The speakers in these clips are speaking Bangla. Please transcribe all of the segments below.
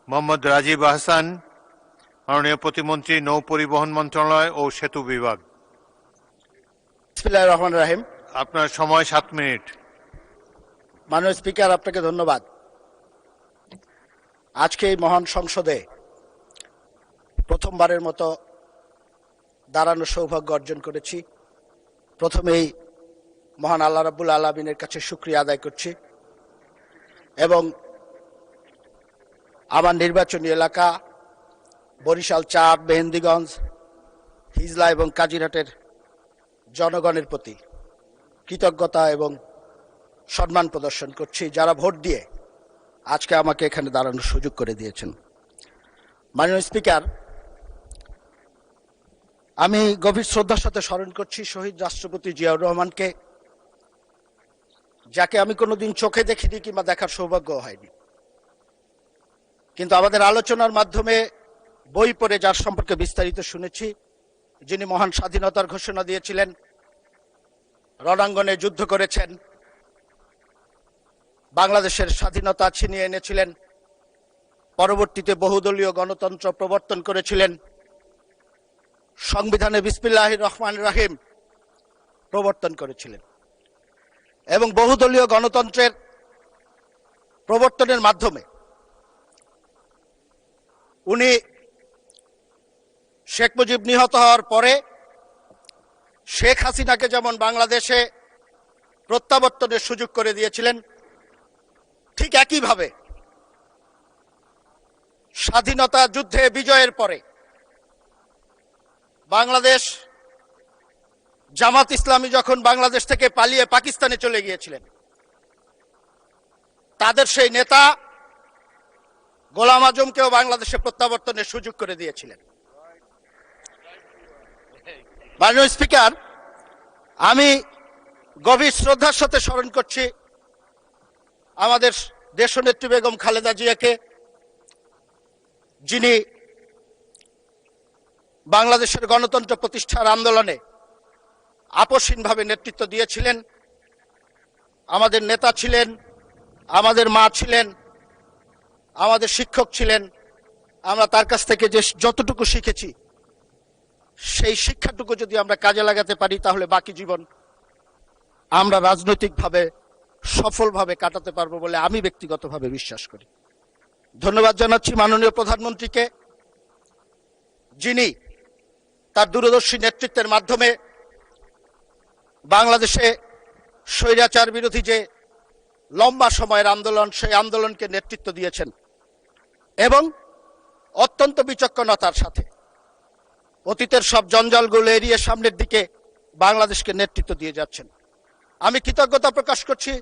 মোহাম্মদ রাজীব আহসান, মাননীয় প্রতিমন্ত্রী, নৌ পরিবহন মন্ত্রণালয় ও সেতু বিভাগ। বিসমিল্লাহির রহমানির রহিম। আপনার সময় 7 মিনিট। মাননীয় স্পিকার, আপনাকে ধন্যবাদ। আজকে এই মহান সংসদে প্রথমবারের মতো দাঁড়ানোর সৌভাগ্য অর্জন করেছি। প্রথমেই মহান আল্লাহ রাব্বুল আলামিনের কাছে শুকরিয়া আদায় করছি এবং আমার নির্বাচনী এলাকা বরিশাল 4, মেহেন্দিগঞ্জ, হিজলা এবং কাজিরহাটের জনগণের প্রতি কৃতজ্ঞতা এবং সম্মান প্রদর্শন করছি, যারা ভোট দিয়ে আজকে আমাকে এখানে দাঁড়ানোর সুযোগ করে দিয়েছেন। মাননীয় স্পিকার, আমি গভীর শ্রদ্ধার সাথে স্মরণ করছি শহীদ রাষ্ট্রপতি জিয়াউর রহমানকে, যাকে আমি কোনোদিন চোখে দেখিনি কিংবা দেখার সৌভাগ্য হয়নি, কিন্তু আমাদের আলোচনার মাধ্যমে বই পড়ে যার সম্পর্কে বিস্তারিত শুনেছি, যিনি মহান স্বাধীনতার ঘোষণা দিয়েছিলেন, রণাঙ্গনে যুদ্ধ করেছেন, বাংলাদেশের স্বাধীনতা ছিনিয়ে এনেছিলেন, পরবর্তীতে বহুদলীয় গণতন্ত্র প্রবর্তন করেছিলেন, সংবিধানে বিসমিল্লাহির রহমানির রহিম প্রবর্তন করেছিলেন এবং বহুদলীয় গণতন্ত্রের প্রবর্তনের মাধ্যমে উনি শেখ মুজিব নিহত হওয়ার পরে শেখ হাসিনাকে যেমন বাংলাদেশে প্রত্যাবর্তনের সুযোগ করে দিয়েছিলেন, ঠিক একইভাবে স্বাধীনতা যুদ্ধে বিজয়ের পরে বাংলাদেশ জামাত ইসলামী যখন বাংলাদেশ থেকে পালিয়ে পাকিস্তানে চলে গিয়েছিলেন, তাদের সেই নেতা গোলাম আজমকেও বাংলাদেশে প্রত্যাবর্তনের সুযোগ করে দিয়েছিলেন। মাননীয় স্পিকার, আমি গভীর শ্রদ্ধার সাথে স্মরণ করছি আমাদের দেশনেত্রী বেগম খালেদা জিয়াকে, যিনি বাংলাদেশের গণতন্ত্র প্রতিষ্ঠার আন্দোলনে আপসহীনভাবে নেতৃত্ব দিয়েছিলেন। আমাদের নেতা ছিলেন, আমাদের মা ছিলেন, আমাদের শিক্ষক ছিলেন। আমরা তার কাছ থেকে যে যতটুকু শিখেছি, সেই শিক্ষাটুকু যদি আমরা কাজে লাগাতে পারি, তাহলে বাকি জীবন আমরা রাজনৈতিকভাবে সফলভাবে কাটাতে পারবো বলে আমি ব্যক্তিগতভাবে বিশ্বাস করি। ধন্যবাদ জানাচ্ছি মাননীয় প্রধানমন্ত্রীকে, যিনি তার দূরদর্শী নেতৃত্বের মাধ্যমে বাংলাদেশে স্বৈরাচার বিরোধী যে লম্বা সময়ের আন্দোলন, সেই আন্দোলনকে নেতৃত্ব দিয়েছেন এবং অত্যন্ত বিচক্ষণতার সাথে অতীতের সব জঞ্জালগুলো এড়িয়ে সামনের দিকে বাংলাদেশকে নেতৃত্ব দিয়ে যাচ্ছেন। আমি কৃতজ্ঞতা প্রকাশ করছি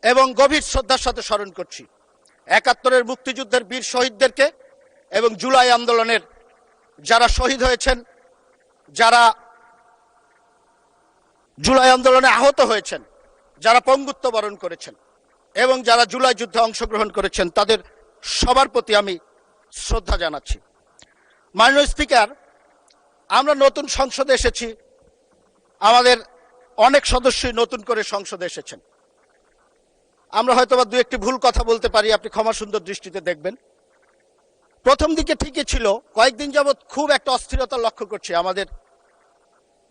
এবং গভীর শ্রদ্ধার সাথে স্মরণ করছি ৭১-এর মুক্তিযুদ্ধের বীর শহীদদেরকে এবং জুলাই আন্দোলনের যারা শহীদ হয়েছেন, যারা জুলাই আন্দোলনে আহত হয়েছেন, যারা পঙ্গুত্ব বরণ করেছেন এবং যারা জুলাই যুদ্ধে অংশগ্রহণ করেছেন, তাদের সবার প্রতি আমি শ্রদ্ধা জানাচ্ছি। মাননীয় স্পিকার, আমরা নতুন সংসদে এসেছি, আমাদের অনেক সদস্যই নতুন করে সংসদে এসেছেন। আমরা হয়তোবা দু একটি ভুল কথা বলতে পারি, আপনি ক্ষমা সুন্দর দৃষ্টিতে দেখবেন। প্রথম দিকে ঠিকই ছিল, কয়েকদিন যাবৎ খুব একটা অস্থিরতা লক্ষ্য করছি আমাদের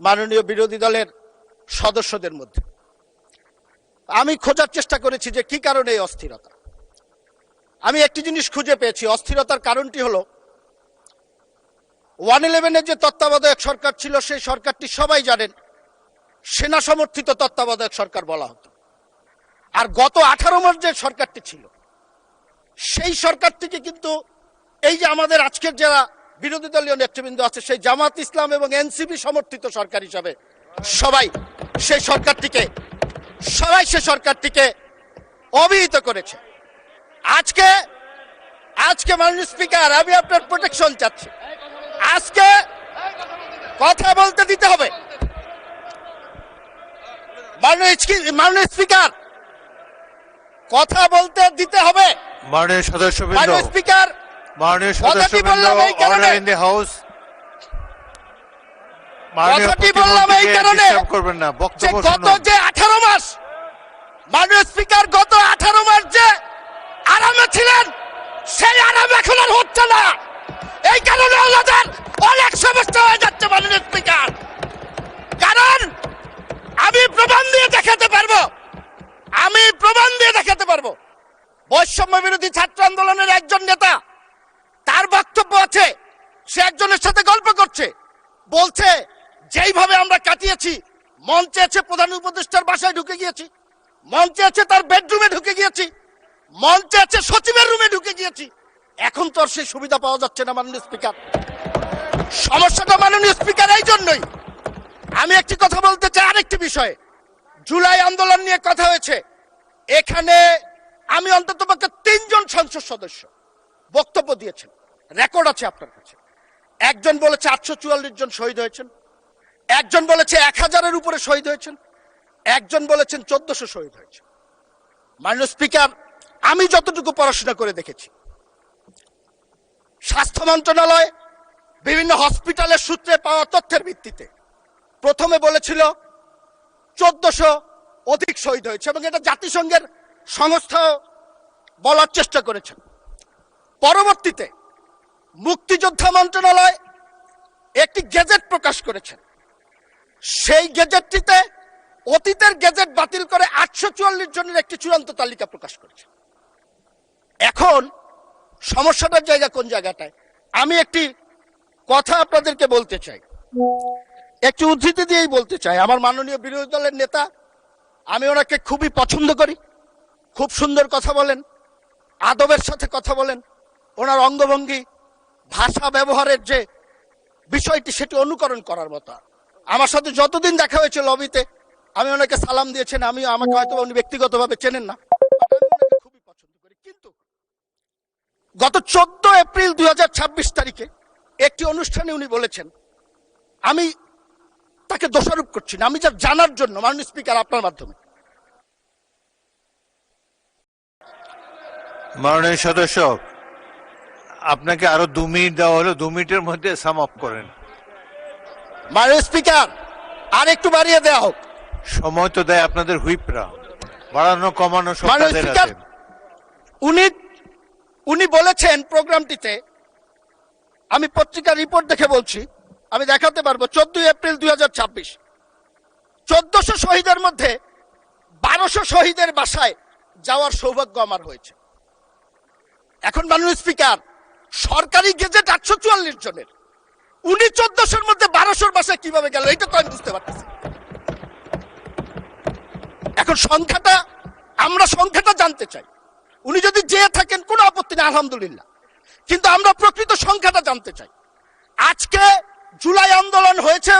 মাননীয় বিরোধী দলের সদস্যদের মধ্যে। আমি খোঁজার চেষ্টা করেছি যে কি কারণে এই অস্থিরতা। আমি একটি জিনিস খুঁজে পেয়েছি, অস্থিরতার কারণটি হলো 111-এর যে তত্ত্বাবধায়ক সরকার ছিল, সেই সরকারটি সবাই জানেন সেনা সমর্থিত তত্ত্বাবধায়ক সরকার বলা হতো। আর গত 18 মাস যে সরকারটি ছিল, সেই সরকারটিকে কিন্তু এই যে আমাদের আজকের যারা বিরোধী দলীয় নেতৃবৃন্দ আছে, সেই জামাত ইসলাম এবং এনসিপি সমর্থিত সরকার হিসাবে সবাই সেই সরকারটিকে অভিহিত করেছে। আজকে মাননীয় স্পিকার, আমি আপনার প্রোটেকশন চাচ্ছি। আজকে কথা বলতে দিতে হবে। মাননীয় স্পিকার, কথা বলতে দিতে হবে। মাননীয় সদস্যবৃন্দ, মাননীয় speaker, order in the house. কথাটি বললাম এই কারণে যে গত যে 18 মাস, মাননীয় স্পিকার, গত 18 মাস যে আরামে ছিলেন, সেই আরাম এখন আর হচ্ছে না। এই কারণে আমাদের অনেক সমস্যা হয়ে যাচ্ছে মাননীয় স্পিকার। কারণ আমি প্রমাণ দিয়ে দেখাতে পারবো বৈষম্য বিরোধী ছাত্র আন্দোলনের একজন নেতা, তার বক্তব্য আছে, সে একজনের সাথে গল্প করছে, বলছে যেইভাবে আমরা কাটিয়েছি, মঞ্চে আছে প্রধান উপদেষ্টার বাসায় ঢুকে গিয়েছি, মঞ্চে আছে তার বেডরুমে ঢুকে গিয়েছি, মঞ্চে আছে সচিবের রুমে ঢুকে গিয়েছি। এখন তো আর সেই সুবিধা পাওয়া যাচ্ছে না মাননীয় স্পিকার। সমস্যাটা মাননীয় স্পিকার এই জন্যই। আমি একটি কথা বলতে চাই আরেকটি বিষয়ে। জুলাই আন্দোলন নিয়ে কথা হয়েছে, এখানে আমি অন্তত পক্ষে 3 জন সংসদ সদস্য বক্তব্য দিয়েছেন, রেকর্ড আছে আপনার কাছে। একজন বলেছে 844 জন শহীদ হয়েছেন, একজন বলেছে 1000-এর উপরে শহীদ হয়েছেন, একজন বলেছেন 1400 শহীদ হয়েছে। মাননীয় স্পিকার, আমি যতটুকু পড়াশোনা করে দেখেছি, স্বাস্থ্য মন্ত্রণালয় বিভিন্ন হসপিটালের সূত্রে পাওয়া তথ্যের ভিত্তিতে প্রথমে বলেছিল 1400 অধিক শহীদ হয়েছে, এবং এটা জাতিসংঘের সংস্থা বলার চেষ্টা করেছেন। পরবর্তীতে মুক্তিযোদ্ধা মন্ত্রণালয় একটি গেজেট প্রকাশ করেছেন, সেই গেজেটটিতে অতীতের গেজেট বাতিল করে 844 জনের একটি চূড়ান্ত তালিকা প্রকাশ করেছে। এখন সমস্যাটার জায়গা কোন জায়গাটায়? আমি একটি কথা আপনাদেরকে বলতে চাই, একটি উদ্ধৃতি দিয়েই বলতে চাই। আমার মাননীয় বিরোধী দলের নেতা, আমি ওনাকে খুবই পছন্দ করি, খুব সুন্দর কথা বলেন, আদবের সাথে কথা বলেন, ওনার অঙ্গভঙ্গি, ভাষা ব্যবহারের যে বিষয়টি সেটি অনুকরণ করার মতো। আমার সাথে যতদিন দেখা হয়েছে লবিতে, আমি ওনাকে সালাম দিয়েছেন, আমাকে হয়তো উনি ব্যক্তিগতভাবে চেনেন না, আমি ওনাকে খুবই পছন্দ করি। কিন্তু গত 14 এপ্রিল 2026 তারিখে একটি অনুষ্ঠানে উনি বলেছেন, আমি তাকে দোষারোপ করছি না, আমি যা জানার জন্য মাননীয় স্পিকার আপনার মাধ্যমে। মাননীয় সদস্য, আপনাকে আরো 2 মিনিট দেওয়া হলো, 2 মিনিটের মধ্যে সাম আপ করেন। মাননীয় স্পিকার, আর একটু বাড়িয়ে দেওয়া হোক। সময় তো দেয় আপনাদের হুইপরা, বাড়ানো কমানো সব মাননীয় তাদের স্পিকার, হাতে। উনি বলেছেন প্রোগ্রামটিতে, আমি পত্রিকার রিপোর্ট দেখে বলছি, আমি দেখাতে পারবো, 14 এপ্রিল 2026 1400 শহীদের মধ্যে 1200 শহীদের বাসায় যাওয়ার সৌভাগ্য আমার হয়েছে। এখন মাননীয় স্পিকার, সরকারি গেজেট 844 জনের, উনি 1400-র মধ্যে 1200-র বাসায় কিভাবে গেল, এটা তো আমি বুঝতে পারতেছি। এখন আমরা সংখ্যাটা জানতে চাই। উনি যদি যেয়ে থাকেন কোনো আপত্তি নেই, আলহামদুলিল্লাহ, কিন্তু আমরা প্রকৃত সংখ্যাটা জানতে চাই। আজকে জুলাই আন্দোলন হয়েছে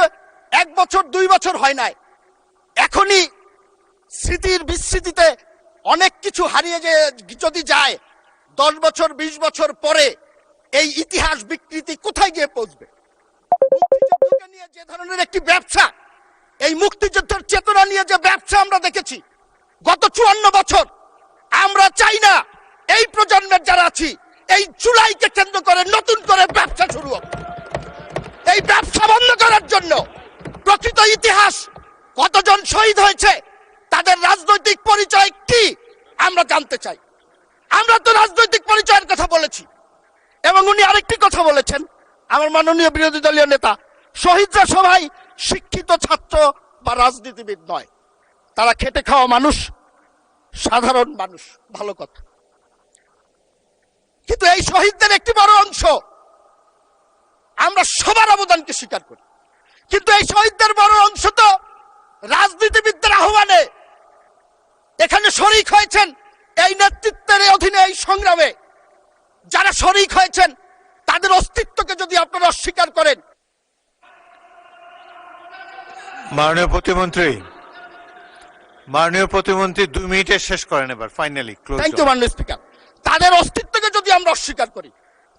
1 বছর 2 বছর হয় নাই, এখনই স্মৃতির বিস্মৃতিতে অনেক কিছু হারিয়ে যদি যায়, 10 বছর 20 বছর পরে এই ইতিহাস বিকৃতি কোথায় গিয়ে পৌঁছবে? মুক্তিযুদ্ধকে নিয়ে যে ধরনের একটি ব্যবসা, এই মুক্তিযুদ্ধের চেতনা নিয়ে যে ব্যবসা আমরা দেখেছি গত 54 বছর, আমরা চাই না এই প্রজন্মের যারা আছি এই জুলাইকে কেন্দ্র করে নতুন করে ব্যবসা শুরু হোক। এই ব্যবসা বন্ধ করার জন্য প্রকৃত ইতিহাস, কতজন শহীদ হয়েছে, তাদের রাজনৈতিক পরিচয় কি আমরা জানতে চাই। আমরা তো রাজনৈতিক পরিচয়ের কথা বলেছি। এবং উনি আরেকটি কথা বলেছেন, আমার মাননীয় বিরোধী দলীয় নেতা, শহীদরা সবাই শিক্ষিত ছাত্র বা রাজনীতিবিদ নয়, তারা খেটে খাওয়া মানুষ, সাধারণ মানুষ। ভালো কথা, কিন্তু এই শহীদদের একটি বড় অংশ আমরা সবার অবদানকে স্বীকার করি, কিন্তু এই শহীদদের বড় অংশ তো রাজনীতিবিদদের আহ্বানে এখানে শরিক হয়েছেন। এই নেতৃত্বের অধীনে এই সংগ্রামে যারা শরিক হয়েছেন, তাদের অস্তিত্বকে যদি আপনারা অস্বীকার করেন। মাননীয় প্রতিমন্ত্রী 2 মিনিটে শেষ করেন এবার, ফাইনালি ক্লোজ। থ্যাংক ইউ মাননীয় স্পিকার। তাদের অস্তিত্বকে যদি আমরা অস্বীকার করি,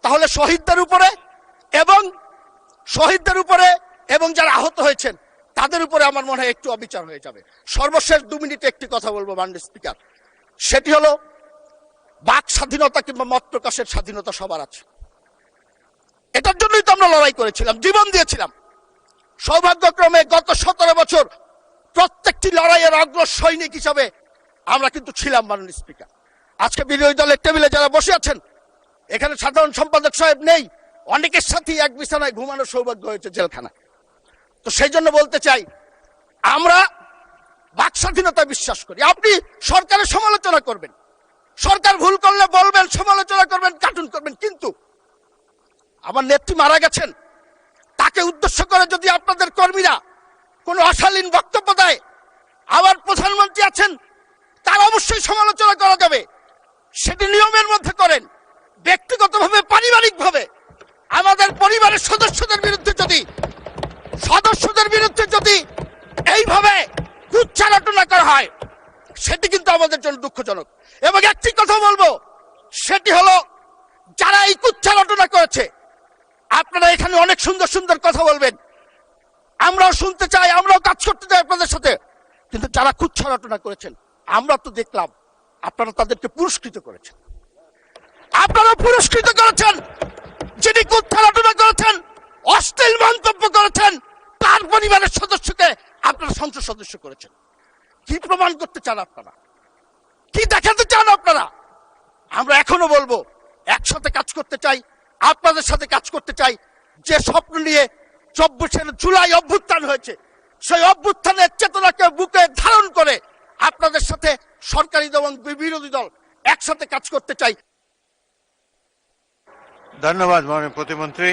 তাহলে শহীদদের উপরে এবং যারা আহত হয়েছেন তাদের উপরে আমার মনে হয় একটু অবিচার হয়ে যাবে। সর্বশেষ 2 মিনিটে একটি কথা বলবো মাননীয় স্পিকার, সেটি হলো বাক স্বাধীনতা কিংবা মত প্রকাশের স্বাধীনতা সবার আছে। এটার জন্যই তো আমরা লড়াই করেছিলাম, জীবন দিয়েছিলাম। সৌভাগ্যক্রমে গত 17 বছর প্রত্যেকটি লড়াইয়ের অগ্র সৈনিক হিসাবে আমরা কিন্তু ছিলাম মাননীয় স্পিকার। আজকে বিরোধী দলের টেবিলে যারা বসে আছেন, এখানে সাধারণ সম্পাদক সাহেব নেই, অনেকের সাথেই এক বিছানায় ঘুমানোর সৌভাগ্য হয়েছে জেলখানায়। তো সেই জন্য বলতে চাই, আমরা বাক স্বাধীনতা বিশ্বাস করি। আপনি সরকারের সমালোচনা করবেন, সরকার ভুল করলে বলবেন, সমালোচনা করবেন, কার্টুন করবেন, কিন্তু আমার নেত্রী মারা গেছেন, তাকে উদ্দেশ্য করে যদি আপনাদের কর্মীরা কোনো অশালীন বক্তব্য দেয়, আবার প্রধানমন্ত্রী আছেন, তার অবশ্যই সমালোচনা করা যাবে, সেটি নিয়মের মধ্যে করেন। ব্যক্তিগতভাবে, পারিবারিকভাবে আমাদের পরিবারের সদস্যদের বিরুদ্ধে যদি এইভাবে কুচ্চারটনা করা হয়, সেটি কিন্তু আমাদের জন্য দুঃখজনক। এবং একটি কথা বলবো, সেটি হলো যারা এই কুচ্চারটনা করেছে, আপনারা এখানে অনেক সুন্দর সুন্দর কথা বলবেন, আমরাও শুনতে চাই, আমরাও কাজ করতে চাই আপনাদের সাথে, কিন্তু যারা কুচ্চারটনা করেছেন আমরা তো দেখলাম আপনারা তাদেরকে পুরস্কৃত করেছেন। আপনারা পুরস্কৃত করেছেন যিনি কুচ্চারটনা করেছেন, অশ্লীল মন্তব্য করেছেন, তার পরিবারের সদস্যকে আপনারা সংসদ সদস্য করেছেন। কি প্রমাণ করতে চান আপনারা? কি দেখাতে চান আপনারা? আমরা এখনো বলবো, একসাথে কাজ করতে চাই, আপনাদের সাথে কাজ করতে চাই। যে স্বপ্ন নিয়ে 24 জুলাই অভ্যুত্থান হয়েছে, সেই অভ্যুত্থানের চেতনাকে বুকে ধারণ করে আপনাদের সাথে সরকারি দল এবং বিরোধী দল একসাথে কাজ করতে চাই। ধন্যবাদ মাননীয় প্রতিমন্ত্রী।